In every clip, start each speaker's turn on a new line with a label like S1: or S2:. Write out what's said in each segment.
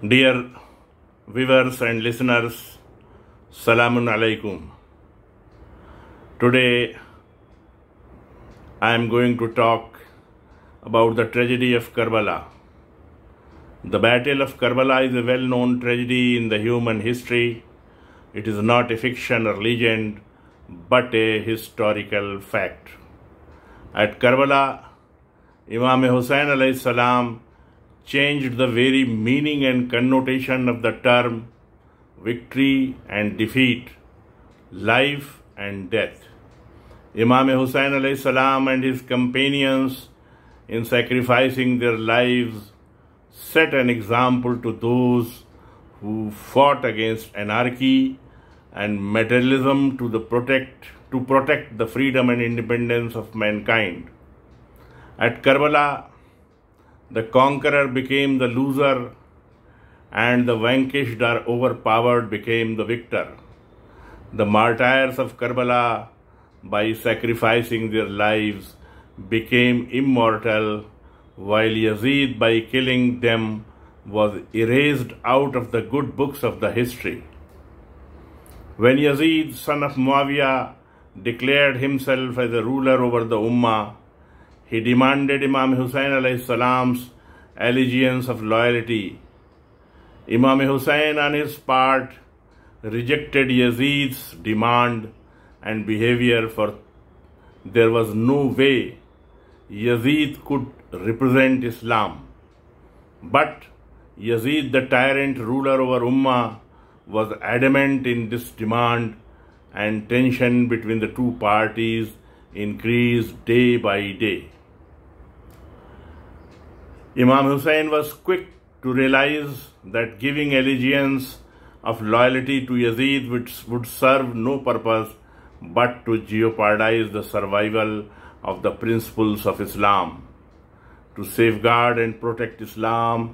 S1: Dear viewers and listeners, Salamun Alaikum. Today I am going to talk about the tragedy of Karbala. The Battle of Karbala is a well-known tragedy in the human history. It is not a fiction or legend, but a historical fact. At Karbala, Imam Husayn alayhi salam changed the very meaning and connotation of the term victory and defeat, life and death. Imam Husayn alayhi salam and his companions, in sacrificing their lives, set an example to those who fought against anarchy and materialism to protect the freedom and independence of mankind. At Karbala, the conqueror became the loser and the vanquished or overpowered became the victor. The martyrs of Karbala, by sacrificing their lives, became immortal, while Yazid, by killing them, was erased out of the good books of the history. When Yazid, son of Muawiyah, declared himself as a ruler over the Ummah, he demanded Imam Husayn alayhi salam's allegiance of loyalty. Imam Husayn, on his part, rejected Yazid's demand and behavior, for there was no way Yazid could represent Islam. But Yazid, the tyrant ruler over Ummah, was adamant in this demand, and tension between the two parties increased day by day. Imam Husayn was quick to realize that giving allegiance of loyalty to Yazid would serve no purpose but to jeopardize the survival of the principles of Islam. To safeguard and protect Islam,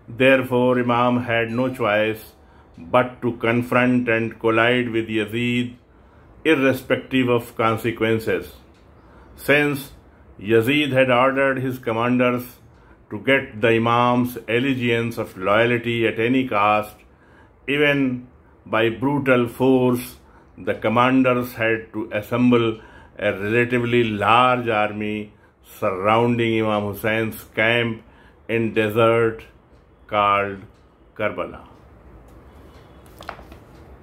S1: therefore, Imam had no choice but to confront and collide with Yazid, irrespective of consequences. Since Yazid had ordered his commanders to get the Imam's allegiance of loyalty at any cost, even by brutal force, the commanders had to assemble a relatively large army surrounding Imam Husayn's camp in desert called Karbala.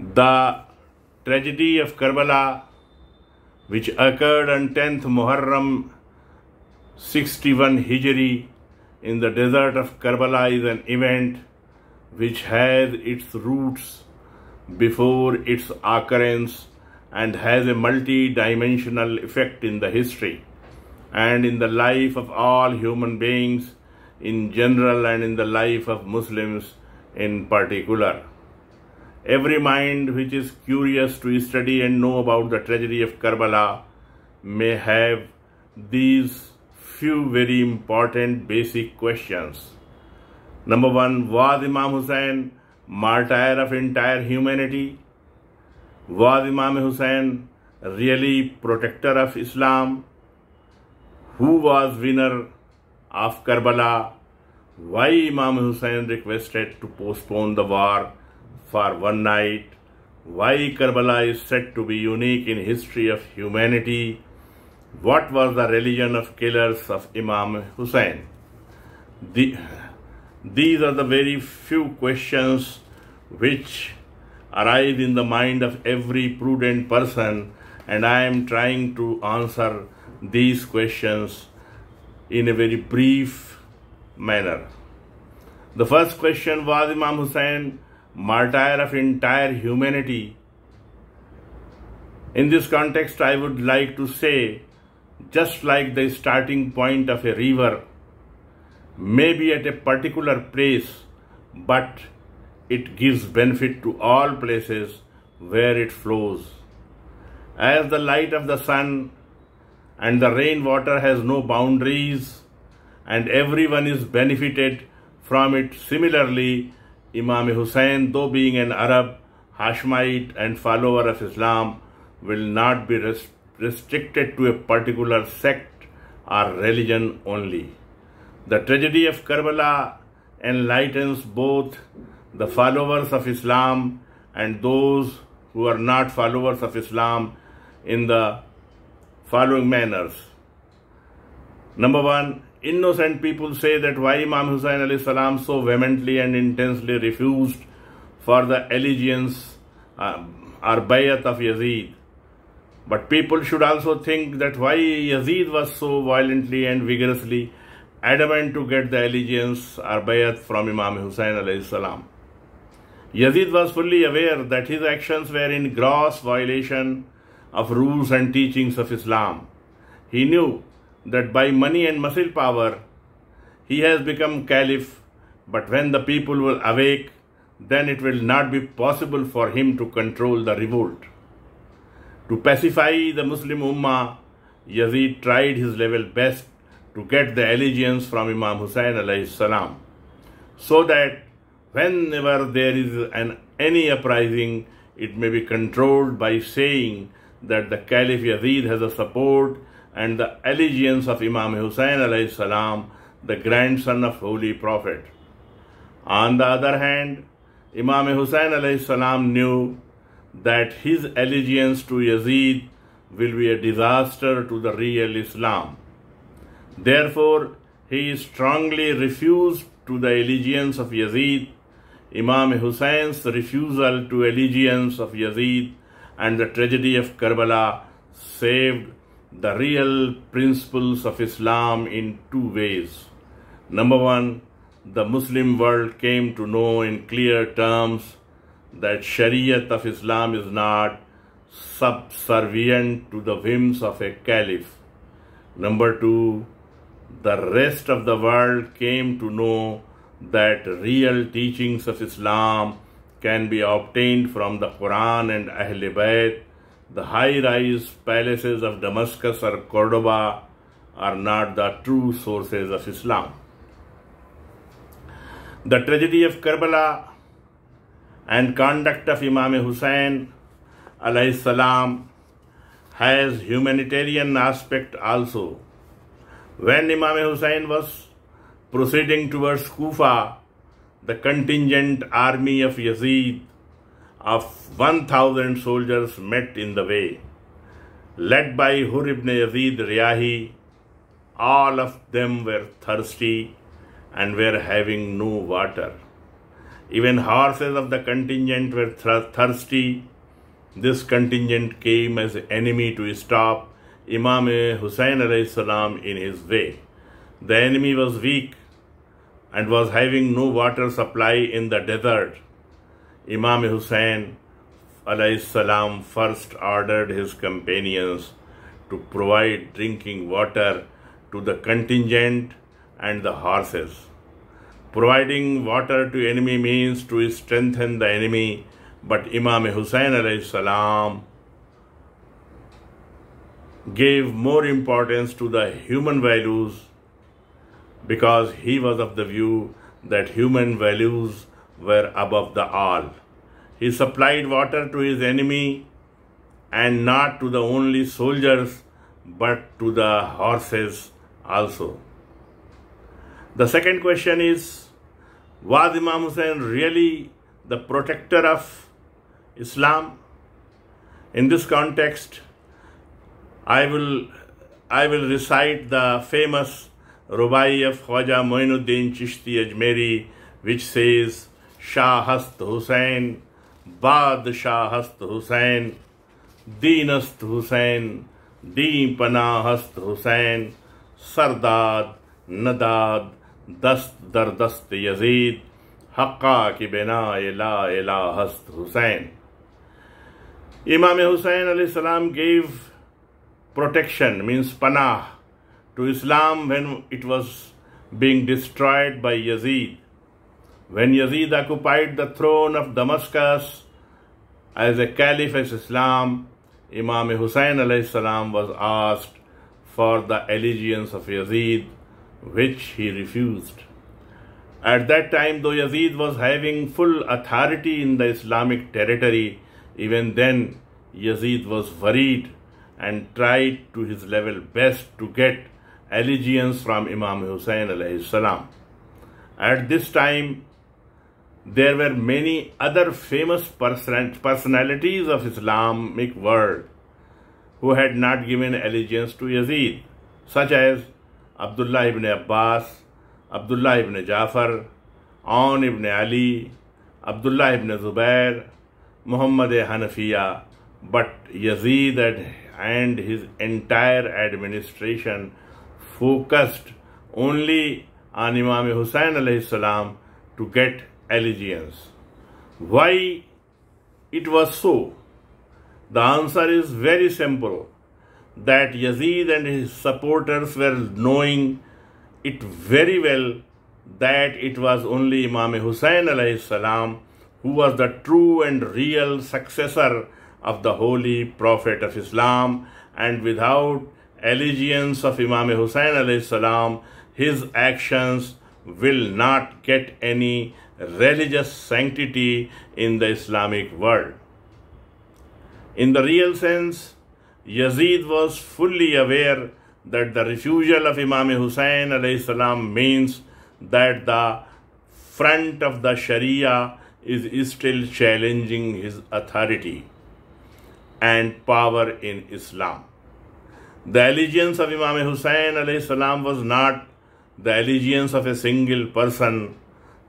S1: The tragedy of Karbala, which occurred on 10th Muharram 61 Hijri in the desert of Karbala, is an event which has its roots before its occurrence and has a multi-dimensional effect in the history and in the life of all human beings in general and in the life of Muslims in particular. Every mind which is curious to study and know about the tragedy of Karbala may have these few very important basic questions. Number one, was Imam Husayn martyr of entire humanity? Was Imam Husayn really protector of Islam? Who was winner of Karbala? Why Imam Husayn requested to postpone the war for one night? Why Karbala is said to be unique in history of humanity? What was the religion of killers of Imam Husayn? These are the very few questions which arise in the mind of every prudent person, and I am trying to answer these questions in a very brief manner. The first question, was Imam Husayn martyr of entire humanity? In this context, I would like to say, just like the starting point of a river may be at a particular place, but it gives benefit to all places where it flows. As the light of the sun and the rainwater has no boundaries and everyone is benefited from it, similarly, Imam Husayn, though being an Arab, Hashemite and follower of Islam, will not be restricted to a particular sect or religion only. The tragedy of Karbala enlightens both the followers of Islam and those who are not followers of Islam in the following manners. Number one, innocent people say that why Imam Husayn alayhi salam so vehemently and intensely refused for the allegiance or bayat of Yazid. But people should also think that why Yazid was so violently and vigorously adamant to get the allegiance or bayat from Imam Husayn alayhi salam. Yazid was fully aware that his actions were in gross violation of rules and teachings of Islam. He knew that by money and muscle power he has become caliph, but when the people will awake, then it will not be possible for him to control the revolt. To pacify the Muslim Ummah, Yazid tried his level best to get the allegiance from Imam Husayn alayhi salam, so that whenever there is any uprising, it may be controlled by saying that the Caliph Yazid has a support and the allegiance of Imam Husayn alayhi salam, the grandson of Holy Prophet. On the other hand, Imam Husayn alayhi salam knew that his allegiance to Yazid will be a disaster to the real Islam. Therefore, he strongly refused to the allegiance of Yazid. Imam Husayn's refusal to allegiance of Yazid and the tragedy of Karbala saved the real principles of Islam in two ways. Number one, the Muslim world came to know in clear terms that Shariat of Islam is not subservient to the whims of a caliph. Number two, the rest of the world came to know that real teachings of Islam can be obtained from the Quran and Ahl Bayt. The high-rise palaces of Damascus or Cordoba are not the true sources of Islam. The tragedy of Karbala and conduct of Imam Husayn alayhi salam has humanitarian aspect also. When Imam Husayn was proceeding towards Kufa, the contingent army of Yazid of 1,000 soldiers met in the way, led by Hur ibn Yazid Riyahi. All of them were thirsty and were having no water. Even horses of the contingent were thirsty. This contingent came as an enemy to stop Imam Husayn alayhi salam in his way. The enemy was weak and was having no water supply in the desert. Imam Husayn alayhi salam first ordered his companions to provide drinking water to the contingent and the horses. Providing water to enemy means to strengthen the enemy, but Imam Husayn alayhi salam gave more importance to the human values because he was of the view that human values were above the all. He supplied water to his enemy and not to the only soldiers but to the horses also. The second question is, was Imam Husayn really the protector of Islam? In this context, I will recite the famous Rubai of Khwaja Moinuddin Chishti Ajmeri, which says, Shah hast Husayn, Bad Shah hast Husayn, Deen hast Husayn, Deen Panah hast Husayn, Sardad, Nadad, Dast dar Dast Yazid, Haqqa ki bina ila ila hast Husayn. Imam Husayn alayhi salam gave protection, means panah, to Islam when it was being destroyed by Yazid. When Yazid occupied the throne of Damascus as a caliph of Islam, Imam Husayn alayhi salam was asked for the allegiance of Yazid, which he refused. At that time, though Yazid was having full authority in the Islamic territory, even then Yazid was worried and tried to his level best to get allegiance from Imam Husayn alayhi salam. At this time, there were many other famous personalities of Islamic world who had not given allegiance to Yazid, such as Abdullah ibn Abbas, Abdullah ibn Jafar, Aun ibn Ali, Abdullah ibn Zubair, Muhammad Hanafiya. But Yazid and his entire administration focused only on Imam Husayn alayhi salam to get allegiance. Why it was so? The answer is very simple, that Yazid and his supporters were knowing it very well that it was only Imam Husayn alayhi salam who was the true and real successor of the Holy Prophet of Islam, and without allegiance of Imam Husayn alayhi salam, his actions will not get any religious sanctity in the Islamic world. In the real sense, Yazid was fully aware that the refusal of Imam Husayn alayhi salam means that the front of the Sharia is still challenging his authority and power in Islam. The allegiance of Imam Husayn alayhi salam was not the allegiance of a single person.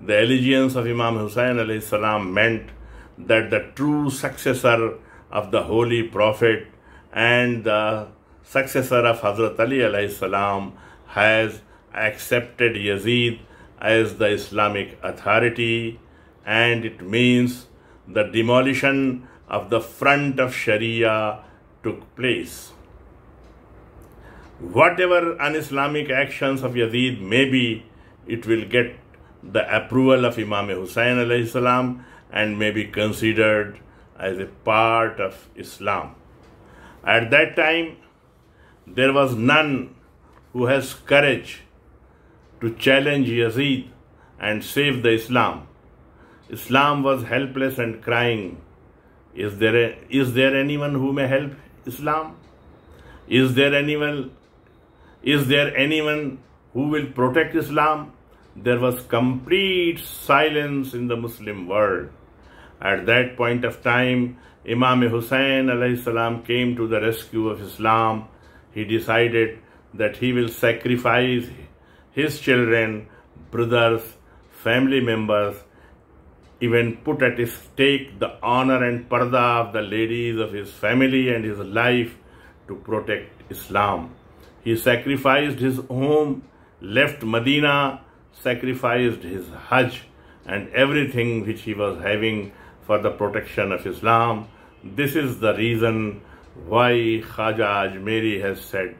S1: The allegiance of Imam Husayn alayhi salam meant that the true successor of the Holy Prophet and the successor of Hazrat Ali alayhi salam has accepted Yazid as the Islamic authority, and it means the demolition of the front of Sharia took place. Whatever un-Islamic actions of Yazid may be, it will get the approval of Imam Husayn alayhi salam and may be considered as a part of Islam. At that time, there was none who has courage to challenge Yazid and save the Islam. Islam was helpless and crying. Is there anyone who may help Islam? Is there anyone who will protect Islam? There was complete silence in the Muslim world. At that point of time, Imam Husayn alayhi salam came to the rescue of Islam. He decided that he will sacrifice his children, brothers, family members, even put at stake the honor and parda of the ladies of his family and his life to protect Islam. He sacrificed his home, left Medina, sacrificed his Hajj and everything which he was having for the protection of Islam. This is the reason why Khwaja Ajmeri has said,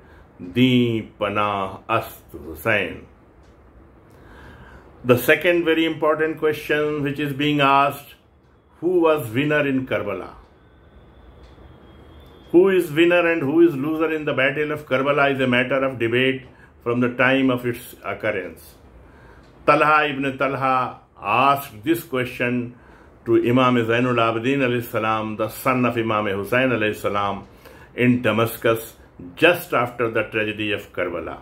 S1: Deen Panah Ast Husayn. The second very important question which is being asked, who was winner in Karbala? Who is winner and who is loser in the battle of Karbala is a matter of debate from the time of its occurrence. Talha ibn Talha asked this question to Imam Zayn al-Abidin alayhi salam, the son of Imam Husayn alayhi salam, in Damascus just after the tragedy of Karbala.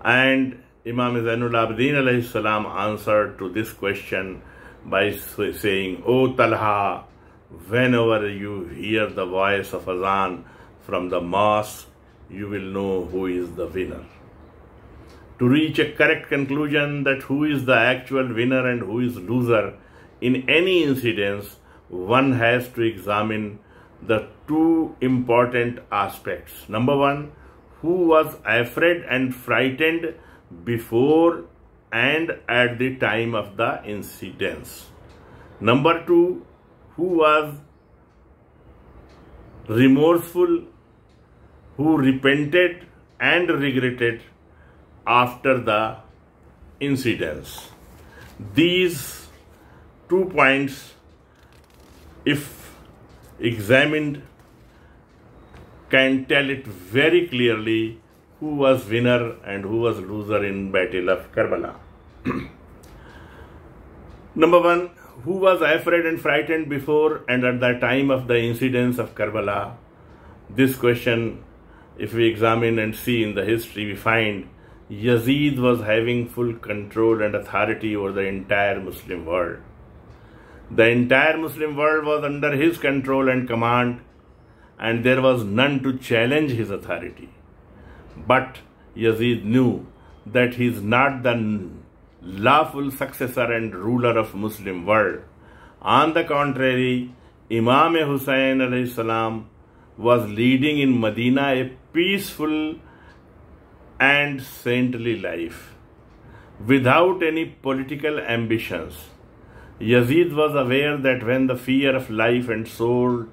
S1: And Imam Zayn al-Abidin alayhi salam answered to this question by saying, O Talha, whenever you hear the voice of Azan from the mosque, you will know who is the winner. To reach a correct conclusion that who is the actual winner and who is loser in any incidents, one has to examine the two important aspects. Number one, who was afraid and frightened before and at the time of the incidents. Number two, who was remorseful, who repented and regretted after the incidents. These 2 points, if examined, can tell it very clearly who was winner and who was loser in Battle of Karbala. Number one, who was afraid and frightened before and at the time of the incidents of Karbala? This question, if we examine and see in the history, we find Yazid was having full control and authority over the entire Muslim world. The entire Muslim world was under his control and command, and there was none to challenge his authority. But Yazid knew that he is not the lawful successor and ruler of Muslim world. On the contrary, Imam Husayn alayhi salam was leading in Medina a peaceful and saintly life, without any political ambitions. Yazid was aware that when the fear of life and soared,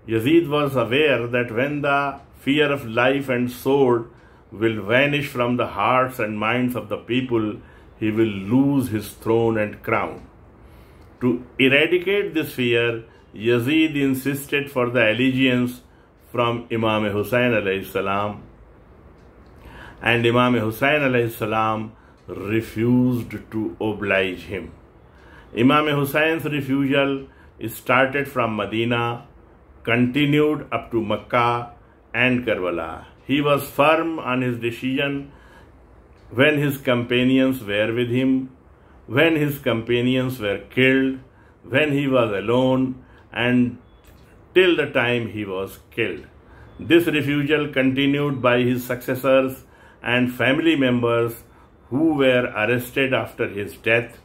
S1: Yazid was aware that when the fear of life and sword will vanish from the hearts and minds of the people, he will lose his throne and crown. To eradicate this fear, Yazid insisted for the allegiance from Imam Husayn alayhi salam, and Imam Husayn alayhi salam refused to oblige him. Imam Husayn's refusal started from Medina, continued up to Makkah and Karbala. He was firm on his decision when his companions were with him, when his companions were killed, when he was alone, and till the time he was killed. This refusal continued by his successors and family members who were arrested after his death.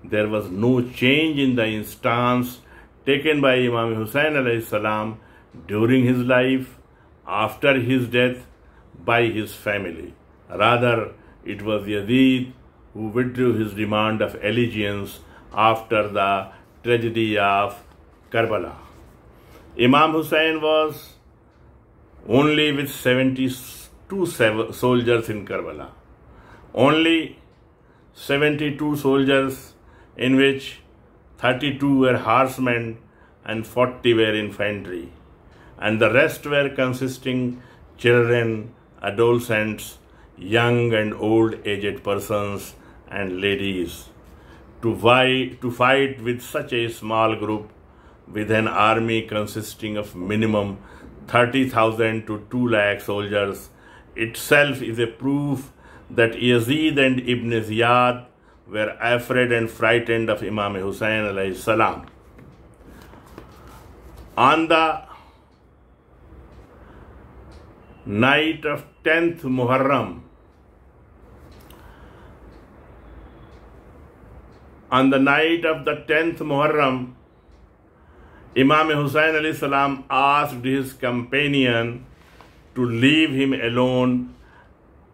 S1: There was no change in the stance taken by Imam Husayn alayhi salam during his life, after his death, by his family. Rather, it was Yazid who withdrew his demand of allegiance after the tragedy of Karbala. Imam Husayn was only with 72 soldiers in Karbala. Only 72 soldiers, in which 32 were horsemen and 40 were infantry, and the rest were consisting children, adolescents, young and old aged persons and ladies. To fight with such a small group, with an army consisting of minimum 30,000 to 2 lakh soldiers, itself is a proof that Yazid and Ibn Ziyad were afraid and frightened of Imam Husayn alayhi salam. On the night of 10th Muharram, on the night of the 10th Muharram, Imam Husayn alayhi salam asked his companion to leave him alone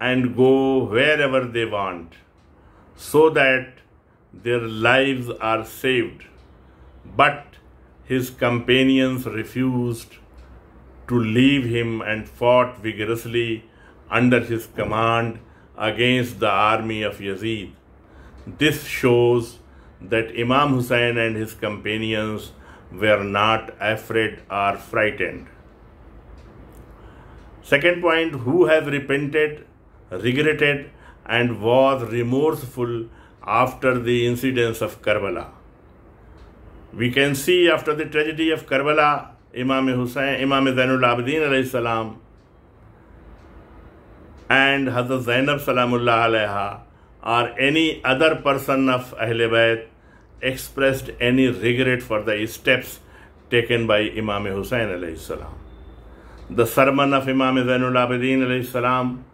S1: and go wherever they want, so that their lives are saved. But his companions refused to leave him and fought vigorously under his command against the army of Yazid. This shows that Imam Husayn and his companions were not afraid or frightened. Second point, who has repented, regretted, and was remorseful after the incidents of Karbala? We can see after the tragedy of Karbala, Imam Zayn al-Abidin alayhi salam and Hazrat Zainab salamullah alayha or any other person of Ahl Bayt expressed any regret for the steps taken by Imam Husayn alayhi salam. The sermon of Imam Zayn al-Abidin alayhi salam,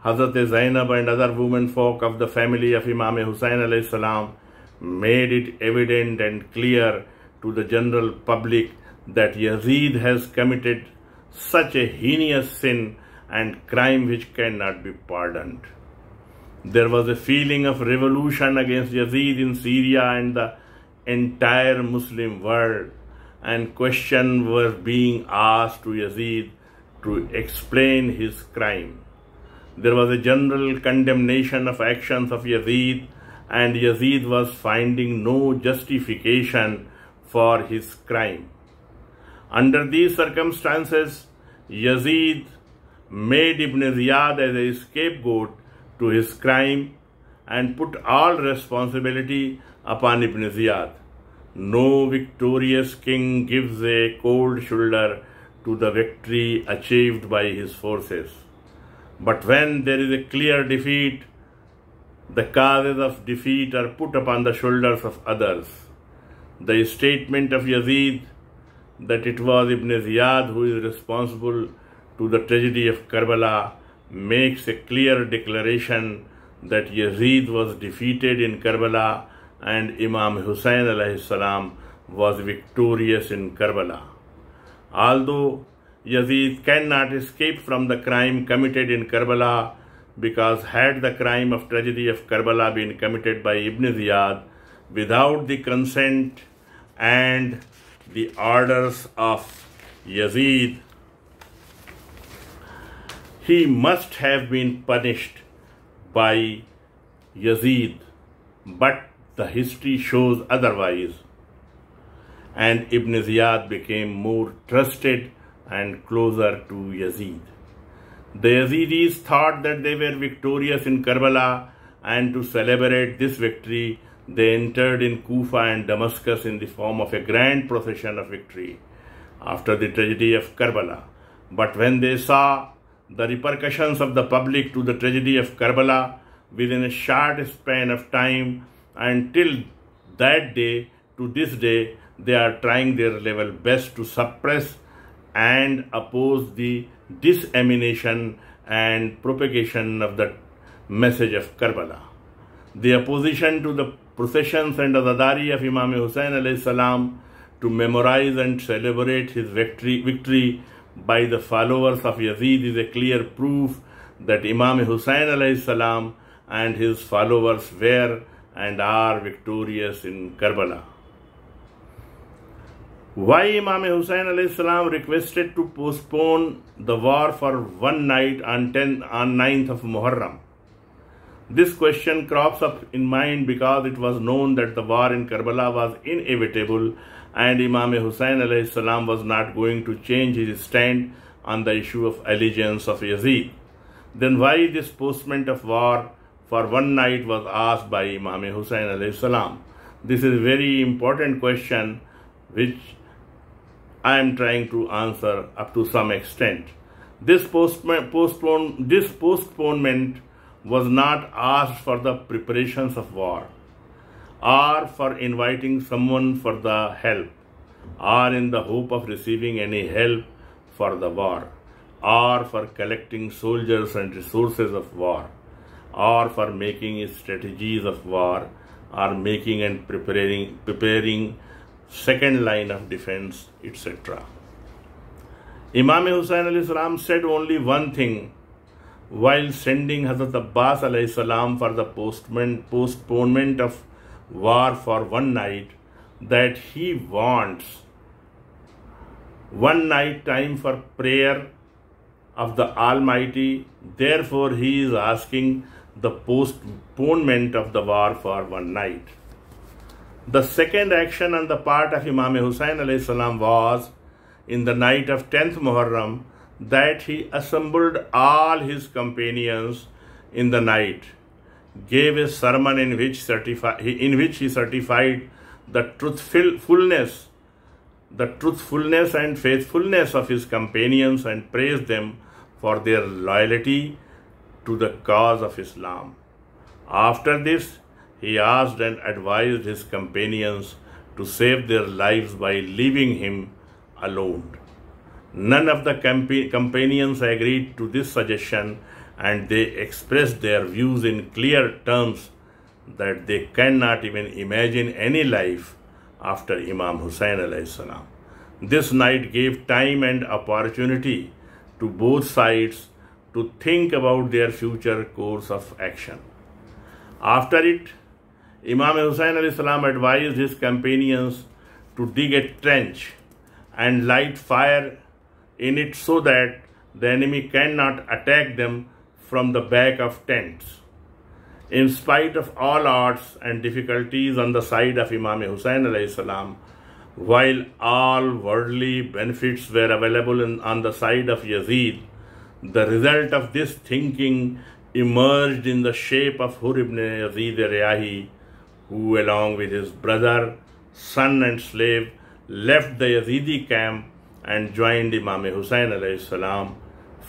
S1: Hazrat Zainab and other women folk of the family of Imam Husayn alayhi salam made it evident and clear to the general public that Yazid has committed such a heinous sin and crime which cannot be pardoned. There was a feeling of revolution against Yazid in Syria and the entire Muslim world, and questions were being asked to Yazid to explain his crime. There was a general condemnation of actions of Yazid, and Yazid was finding no justification for his crime. Under these circumstances, Yazid made Ibn Ziyad as a scapegoat to his crime and put all responsibility upon Ibn Ziyad. No victorious king gives a cold shoulder to the victory achieved by his forces. But when there is a clear defeat, the causes of defeat are put upon the shoulders of others. The statement of Yazid that it was Ibn Ziyad who is responsible to the tragedy of Karbala makes a clear declaration that Yazid was defeated in Karbala and Imam Husayn alayhi salam was victorious in Karbala. Although Yazid cannot escape from the crime committed in Karbala, because had the crime of tragedy of Karbala been committed by Ibn Ziyad without the consent and the orders of Yazid, he must have been punished by Yazid, but the history shows otherwise, and Ibn Ziyad became more trusted and closer to Yazid. The Yazidis thought that they were victorious in Karbala, and to celebrate this victory, they entered in Kufa and Damascus in the form of a grand procession of victory after the tragedy of Karbala. But when they saw the repercussions of the public to the tragedy of Karbala within a short span of time, until that day to this day, they are trying their level best to suppress and oppose the dissemination and propagation of the message of Karbala. The opposition to the processions and azadari of Imam Husayn alayhi salam to memorize and celebrate his victory by the followers of Yazid is a clear proof that Imam Husayn alayhi salam and his followers were and are victorious in Karbala. Why Imam Husayn alayhi salam requested to postpone the war for one night on 9th of Muharram? This question crops up in mind because it was known that the war in Karbala was inevitable and Imam Husayn alayhi salam was not going to change his stand on the issue of allegiance of Yazid. Then why this postponement of war for one night was asked by Imam Husayn alayhi salam? This is a very important question which I am trying to answer up to some extent. This postponement was not asked for the preparations of war, or for inviting someone for the help, or in the hope of receiving any help for the war, or for collecting soldiers and resources of war, or for making strategies of war, or making and preparing second line of defense, etc. Imam Husayn alayhi salam said only one thing while sending Hazrat Abbas alayhi salam for the postponement of war for one night, that he wants one night time for prayer of the Almighty. Therefore, he is asking the postponement of the war for one night. The second action on the part of Imam Husayn alayhi salam was in the night of 10th Muharram that he assembled all his companions in the night, gave a sermon in which he certified the truthfulness and faithfulness of his companions and praised them for their loyalty to the cause of Islam. After this, he asked and advised his companions to save their lives by leaving him alone. None of the companions agreed to this suggestion, and they expressed their views in clear terms that they cannot even imagine any life after Imam Husayn alayhi salam. This night gave time and opportunity to both sides to think about their future course of action. After it, Imam Husayn alayhi salam advised his companions to dig a trench and light fire in it so that the enemy cannot attack them from the back of tents. In spite of all odds and difficulties on the side of Imam Husayn alayhi salam, while all worldly benefits were available on the side of Yazid, the result of this thinking emerged in the shape of Hur ibn Yazid Riyahi, who along with his brother, son and slave left the Yazidi camp and joined Imam Husayn alayhi salam,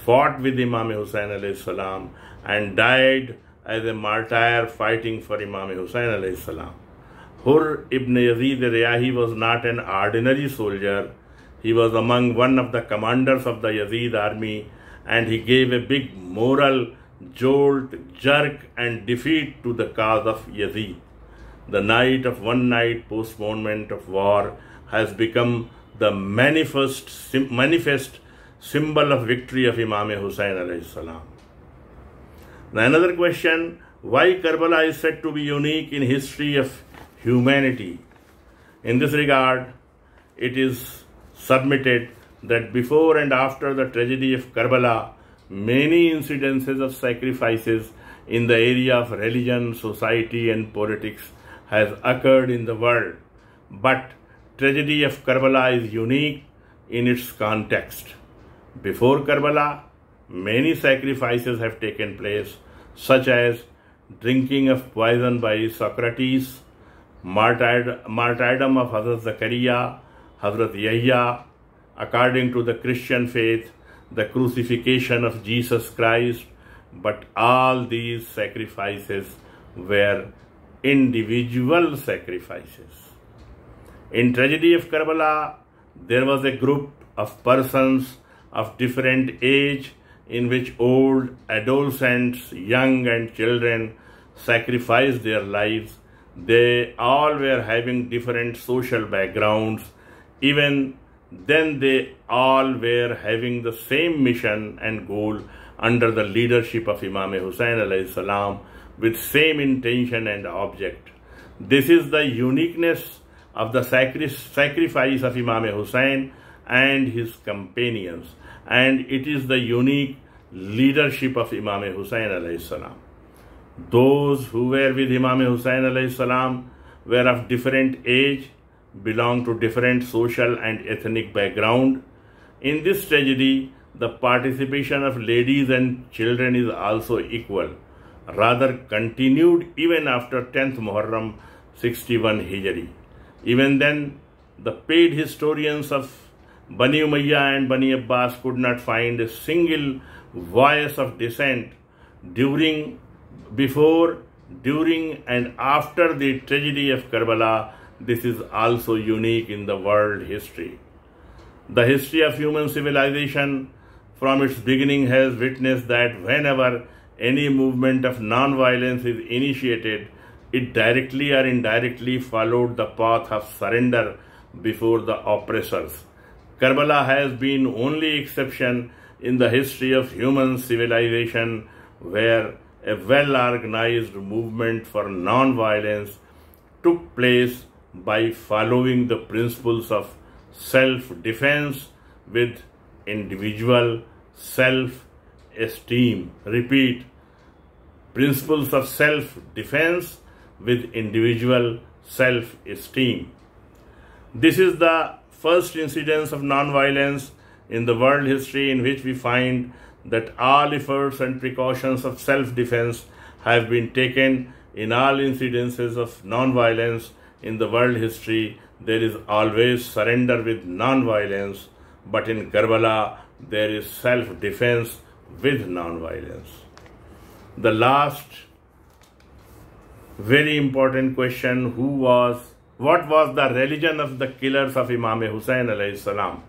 S1: fought with Imam Husayn alayhi salam and died as a martyr fighting for Imam Husayn alayhi salam. Hur ibn Yazid Riyahi was not an ordinary soldier. He was among one of the commanders of the Yazid army, and he gave a big moral jolt, jerk and defeat to the cause of Yazid. The night of one night postponement of war has become the manifest symbol of victory of Imam Husayn alayhi salam. Now another question, why Karbala is said to be unique in history of humanity? In this regard, it is submitted that before and after the tragedy of Karbala, many incidences of sacrifices in the area of religion, society and politics has occurred in the world. But tragedy of Karbala is unique in its context. Before Karbala, many sacrifices have taken place, such as drinking of poison by Socrates, martyrdom of Hazrat Zakaria, Hazrat Yahya, according to the Christian faith, the crucifixion of Jesus Christ. But all these sacrifices were individual sacrifices. In tragedy of Karbala, there was a group of persons of different age in which old, adolescents, young and children sacrificed their lives. They all were having different social backgrounds. Even then they all were having the same mission and goal under the leadership of Imam Husayn alayhi salam, with same intention and object. This is the uniqueness of the sacrifice of Imam Husayn and his companions, and it is the unique leadership of Imam Husayn alayhi salam. Those who were with Imam Husayn alayhi salam were of different age, belonged to different social and ethnic background. In this tragedy, the participation of ladies and children is also equal, rather continued even after 10th Muharram 61 Hijri. Even then, the paid historians of Bani Umayyah and Bani Abbas could not find a single voice of dissent during, before, during and after the tragedy of Karbala. This is also unique in the world history. The history of human civilization from its beginning has witnessed that whenever any movement of non-violence is initiated, it directly or indirectly followed the path of surrender before the oppressors. Karbala has been only exception in the history of human civilization where a well-organized movement for non-violence took place by following the principles of self-defense with individual self-esteem. Repeat, principles of self-defense with individual self-esteem. This is the first incidence of non-violence in the world history in which we find that all efforts and precautions of self-defense have been taken. In all incidences of non-violence in the world history, there is always surrender with non-violence, but in Karbala, there is self-defense with non-violence. The last very important question, what was the religion of the killers of Imam Husayn alayhi salam?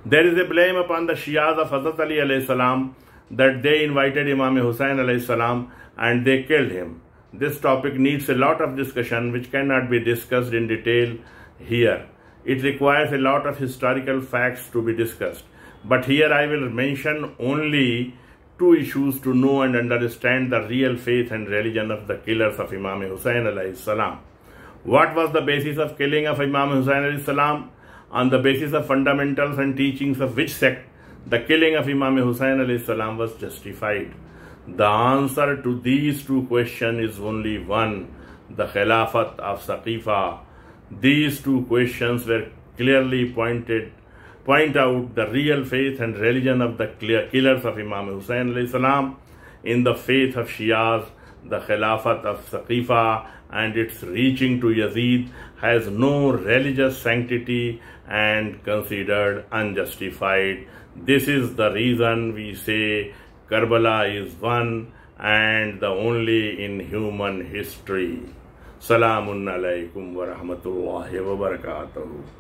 S1: There is a blame upon the Shias of Hazrat Ali alayhi salam that they invited Imam Husayn alayhi salam and they killed him. This topic needs a lot of discussion which cannot be discussed in detail here. It requires a lot of historical facts to be discussed. But here I will mention only two issues to know and understand the real faith and religion of the killers of Imam Husayn alayhi salam. What was the basis of killing of Imam Husayn alayhi salam? On the basis of fundamentals and teachings of which sect the killing of Imam Husayn alayhi salam was justified? The answer to these two questions is only one, the Khilafat of Saqifa. These two questions were clearly point out the real faith and religion of the killers of Imam Husayn alayhi salam. In the faith of Shias, the Khilafat of Saqifa and its reaching to Yazid has no religious sanctity and considered unjustified. This is the reason we say Karbala is one and the only in human history. Salamun alaikum wa rahmatullahi wa barakatuh.